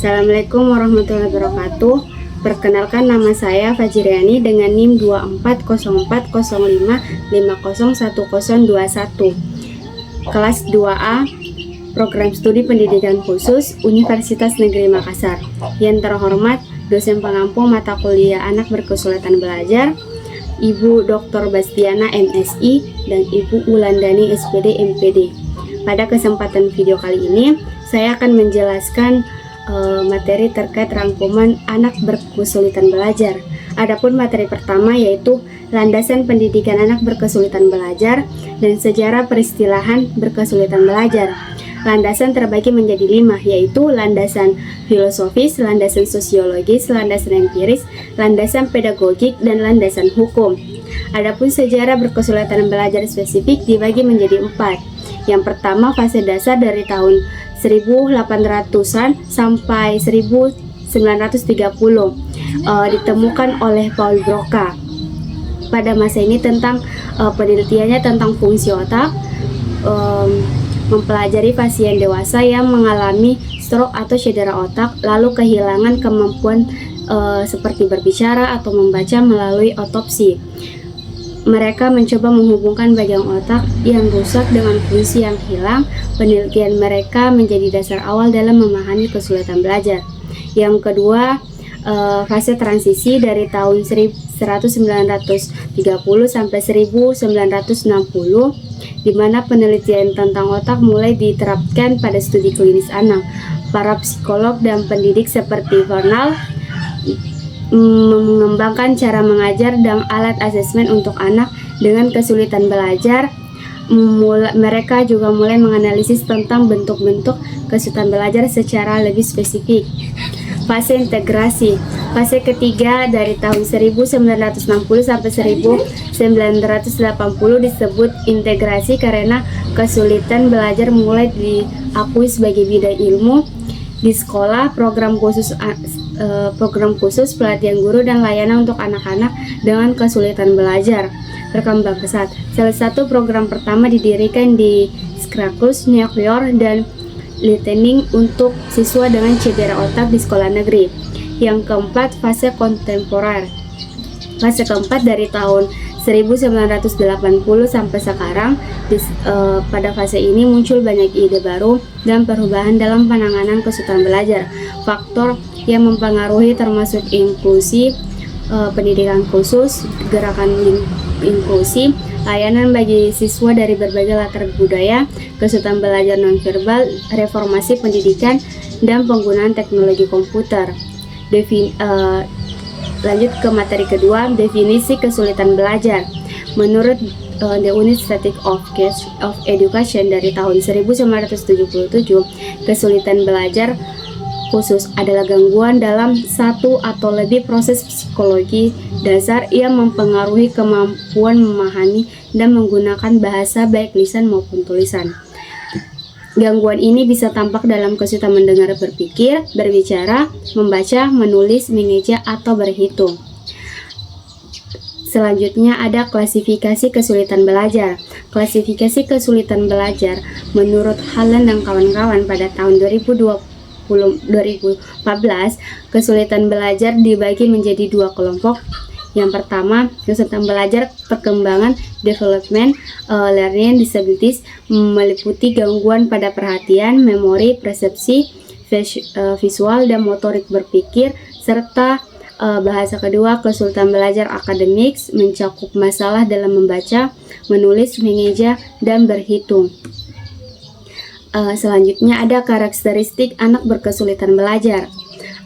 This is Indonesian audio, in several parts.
Assalamualaikum warahmatullahi wabarakatuh. Perkenalkan, nama saya Fajriani dengan NIM 240405501021. Kelas 2A, Program Studi Pendidikan Khusus Universitas Negeri Makassar. Yang terhormat dosen pengampu mata kuliah anak berkesulitan belajar, Ibu Dr. Bastiana MSI dan Ibu Wulandani SPD MPD. Pada kesempatan video kali ini, saya akan menjelaskan materi terkait rangkuman anak berkesulitan belajar. Adapun materi pertama yaitu landasan pendidikan anak berkesulitan belajar dan sejarah peristilahan berkesulitan belajar. Landasan terbagi menjadi 5, yaitu landasan filosofis, landasan sosiologis, landasan empiris, landasan pedagogik, dan landasan hukum. Adapun sejarah berkesulitan belajar spesifik dibagi menjadi 4. Yang pertama, fase dasar dari tahun 1800-an sampai 1930 ditemukan oleh Paul Broca. Pada masa ini tentang penelitiannya tentang fungsi otak, mempelajari pasien dewasa yang mengalami stroke atau cedera otak lalu kehilangan kemampuan seperti berbicara atau membaca melalui otopsi. Mereka mencoba menghubungkan bagian otak yang rusak dengan fungsi yang hilang. Penelitian mereka menjadi dasar awal dalam memahami kesulitan belajar. Yang kedua, fase transisi dari tahun 1930 sampai 1960, di mana penelitian tentang otak mulai diterapkan pada studi klinis anak. Para psikolog dan pendidik seperti Vernal mengembangkan cara mengajar dan alat asesmen untuk anak dengan kesulitan belajar. Mereka juga mulai menganalisis tentang bentuk-bentuk kesulitan belajar secara lebih spesifik. Fase integrasi, fase ketiga dari tahun 1960 sampai 1980 disebut integrasi karena kesulitan belajar mulai diakui sebagai bidang ilmu di sekolah. Program khusus pelatihan guru dan layanan untuk anak-anak dengan kesulitan belajar berkembang pesat. Salah satu program pertama didirikan di Syracuse, New York, dan Lightning untuk siswa dengan cedera otak di sekolah negeri. Yang keempat, fase kontemporer. Fase keempat dari tahun 1980 sampai sekarang. Pada fase ini muncul banyak ide baru dan perubahan dalam penanganan kesulitan belajar. Faktor yang mempengaruhi termasuk inklusi, pendidikan khusus, gerakan inklusi, layanan bagi siswa dari berbagai latar budaya, kesulitan belajar nonverbal, reformasi pendidikan, dan penggunaan teknologi komputer. Lanjut ke materi kedua, definisi kesulitan belajar. Menurut The Unit Static of Education dari tahun 1977, kesulitan belajar khusus adalah gangguan dalam satu atau lebih proses psikologi dasar yang mempengaruhi kemampuan memahami dan menggunakan bahasa baik lisan maupun tulisan. Gangguan ini bisa tampak dalam kesulitan mendengar, berpikir, berbicara, membaca, menulis, mengeja, atau berhitung. Selanjutnya ada klasifikasi kesulitan belajar. Klasifikasi kesulitan belajar menurut Hallen dan kawan-kawan pada tahun 2014, kesulitan belajar dibagi menjadi 2 kelompok. Yang pertama, kesulitan belajar perkembangan development learning disabilities, meliputi gangguan pada perhatian, memori, persepsi, visual, dan motorik berpikir, serta bahasa kedua, kesulitan belajar akademik, mencakup masalah dalam membaca, menulis, mengeja, dan berhitung. Selanjutnya ada karakteristik anak berkesulitan belajar.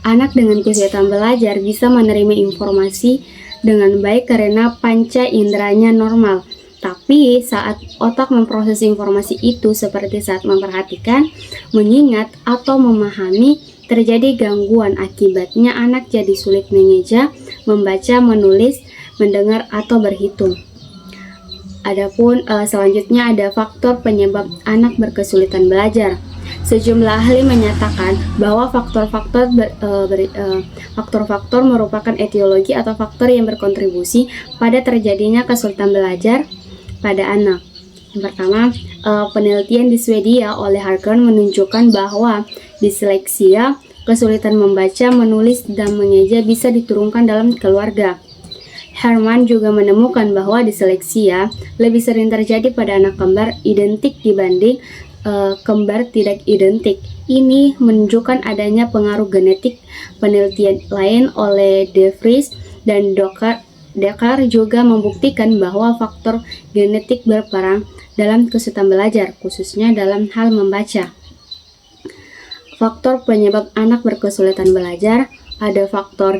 Anak dengan kesulitan belajar bisa menerima informasi dengan baik karena panca inderanya normal. Tapi saat otak memproses informasi itu seperti saat memperhatikan, mengingat, atau memahami, terjadi gangguan. Akibatnya anak jadi sulit mengeja, membaca, menulis, mendengar, atau berhitung. Adapun selanjutnya ada faktor penyebab anak berkesulitan belajar. Sejumlah ahli menyatakan bahwa faktor-faktor merupakan etiologi atau faktor yang berkontribusi pada terjadinya kesulitan belajar pada anak. Yang pertama, penelitian di Swedia oleh Harkern menunjukkan bahwa disleksia Kesulitan membaca, menulis, dan mengeja bisa diturunkan dalam keluarga. Herman juga menemukan bahwa disleksia lebih sering terjadi pada anak kembar identik dibanding kembar tidak identik. Ini menunjukkan adanya pengaruh genetik. Penelitian lain oleh De Vries dan Dekker juga membuktikan bahwa faktor genetik berperan dalam kesulitan belajar, khususnya dalam hal membaca. Faktor penyebab anak berkesulitan belajar, ada faktor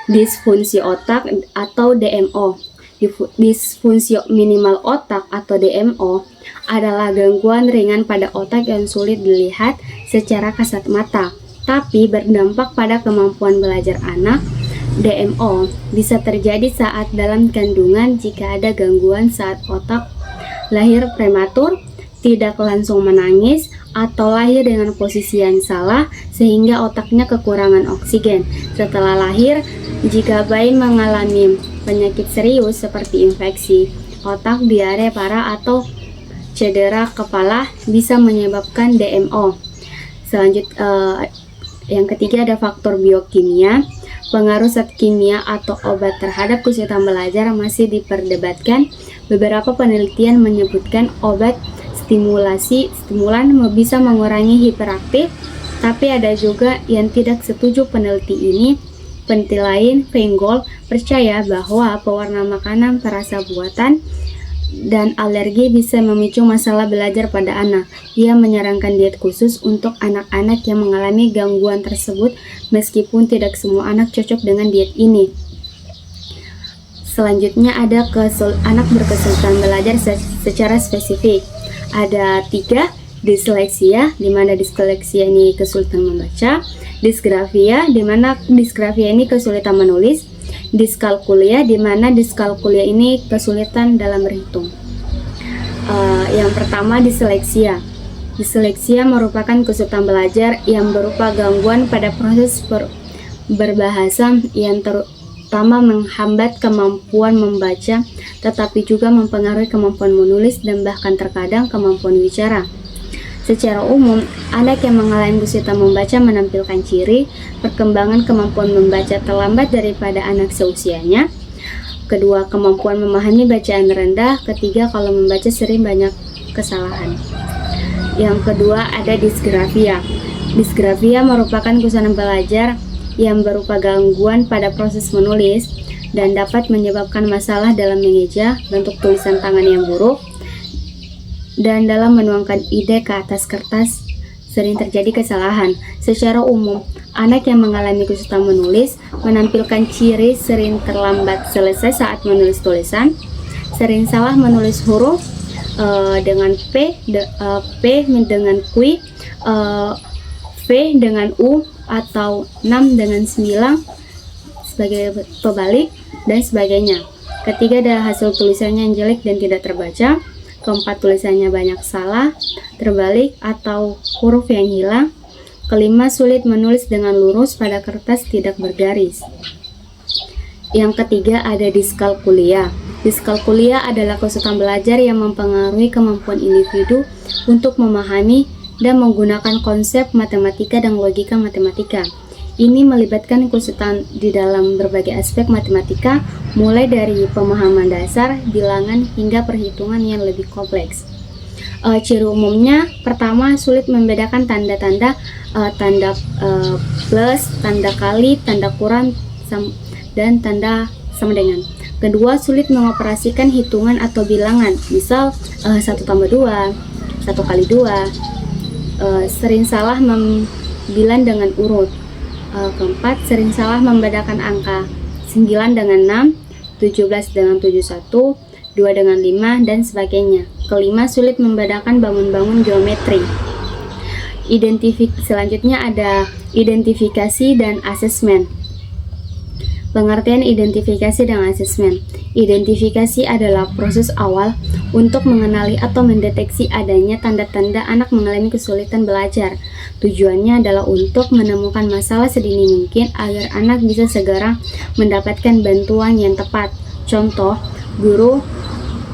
disfungsi otak atau DMO. Disfungsi minimal otak atau DMO adalah gangguan ringan pada otak yang sulit dilihat secara kasat mata, tapi berdampak pada kemampuan belajar anak. DMO bisa terjadi saat dalam kandungan jika ada gangguan saat otak lahir prematur, tidak langsung menangis, atau lahir dengan posisi yang salah sehingga otaknya kekurangan oksigen. Setelah lahir, jika bayi mengalami penyakit serius seperti infeksi otak, diare parah, atau cedera kepala bisa menyebabkan DMO. Yang ketiga ada faktor biokimia. Pengaruh zat kimia atau obat terhadap kesulitan belajar masih diperdebatkan. Beberapa penelitian menyebutkan obat stimulan bisa mengurangi hiperaktif, tapi ada juga yang tidak setuju peneliti ini. Peneliti lain, Feingold, percaya bahwa pewarna makanan, perasa buatan, dan alergi bisa memicu masalah belajar pada anak. Ia menyarankan diet khusus untuk anak-anak yang mengalami gangguan tersebut, meskipun tidak semua anak cocok dengan diet ini. Selanjutnya ada anak berkesulitan belajar secara spesifik. Ada 3, disleksia, di mana disleksia ini kesulitan membaca, disgrafia, di mana disgrafia ini kesulitan menulis, diskalkulia, di mana diskalkulia ini kesulitan dalam berhitung. Yang pertama, disleksia. Disleksia merupakan kesulitan belajar yang berupa gangguan pada proses berbahasa yang terutama menghambat kemampuan membaca, tetapi juga mempengaruhi kemampuan menulis dan bahkan terkadang kemampuan bicara. Secara umum, anak yang mengalami kesulitan membaca menampilkan ciri perkembangan kemampuan membaca terlambat daripada anak seusianya. Kedua, kemampuan memahami bacaan rendah. Ketiga, kalau membaca sering banyak kesalahan. Yang kedua, ada disgrafia. Disgrafia merupakan kesulitan belajar yang berupa gangguan pada proses menulis dan dapat menyebabkan masalah dalam mengeja, bentuk tulisan tangan yang buruk, dan dalam menuangkan ide ke atas kertas sering terjadi kesalahan. Secara umum, anak yang mengalami kesulitan menulis menampilkan ciri sering terlambat selesai saat menulis tulisan, sering salah menulis huruf dengan P dengan Q, V dengan U, atau 6 dengan 9 sebagai pebalik, dan sebagainya. Ketiga, ada hasil tulisannya yang jelek dan tidak terbaca. Keempat, tulisannya banyak salah, terbalik, atau huruf yang hilang. Kelima, sulit menulis dengan lurus pada kertas tidak bergaris. Yang ketiga, ada diskalkulia. Diskalkulia adalah kesulitan belajar yang mempengaruhi kemampuan individu untuk memahami dan menggunakan konsep matematika dan logika matematika. Ini melibatkan kesulitan di dalam berbagai aspek matematika, mulai dari pemahaman dasar, bilangan, hingga perhitungan yang lebih kompleks. Ciri umumnya, pertama, sulit membedakan tanda-tanda, tanda plus, tanda kali, tanda kurang, dan tanda sama dengan. Kedua, sulit mengoperasikan hitungan atau bilangan, misal 1 tambah 2, 1 kali 2, sering salah membilang dengan urut. Keempat, sering salah membedakan angka 9 dengan 6, 17 dengan 71, 2 dengan 5, dan sebagainya. Kelima, sulit membedakan bangun-bangun geometri. Selanjutnya ada identifikasi dan asesmen. Pengertian identifikasi dan asesmen. Identifikasi adalah proses awal untuk mengenali atau mendeteksi adanya tanda-tanda anak mengalami kesulitan belajar. Tujuannya adalah untuk menemukan masalah sedini mungkin agar anak bisa segera mendapatkan bantuan yang tepat. Contoh, guru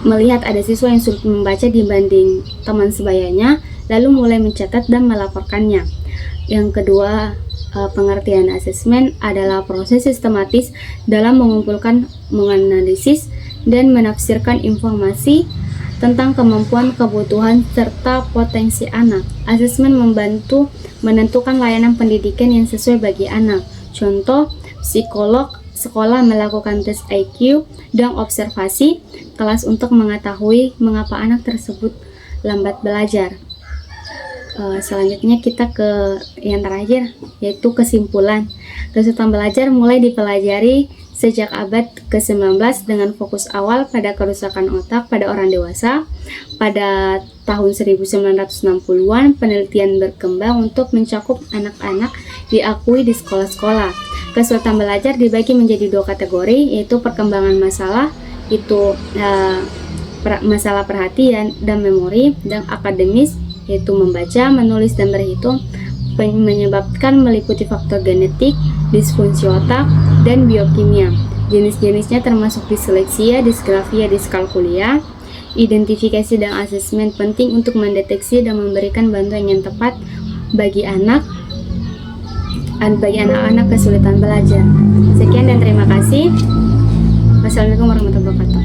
melihat ada siswa yang sulit membaca dibanding teman sebayanya, lalu mulai mencatat dan melaporkannya. Yang kedua, pengertian asesmen adalah proses sistematis dalam mengumpulkan, menganalisis, dan menafsirkan informasi tentang kemampuan, kebutuhan, serta potensi anak. Asesmen membantu menentukan layanan pendidikan yang sesuai bagi anak. Contoh, psikolog sekolah melakukan tes IQ dan observasi kelas untuk mengetahui mengapa anak tersebut lambat belajar. Selanjutnya kita ke yang terakhir, yaitu kesimpulan. Kesulitan belajar mulai dipelajari sejak abad ke-19 dengan fokus awal pada kerusakan otak pada orang dewasa. Pada tahun 1960-an, penelitian berkembang untuk mencakup anak-anak diakui di sekolah-sekolah. Kesulitan belajar dibagi menjadi dua kategori, yaitu perkembangan masalah, itu masalah perhatian dan memori, dan akademis, yaitu membaca, menulis, dan berhitung, menyebabkan meliputi faktor genetik, disfungsi otak, dan biokimia. Jenis-jenisnya termasuk disleksia, disgrafia, diskalkulia. Identifikasi dan asesmen penting untuk mendeteksi dan memberikan bantuan yang tepat bagi anak-anak kesulitan belajar. Sekian dan terima kasih. Wassalamualaikum warahmatullahi wabarakatuh.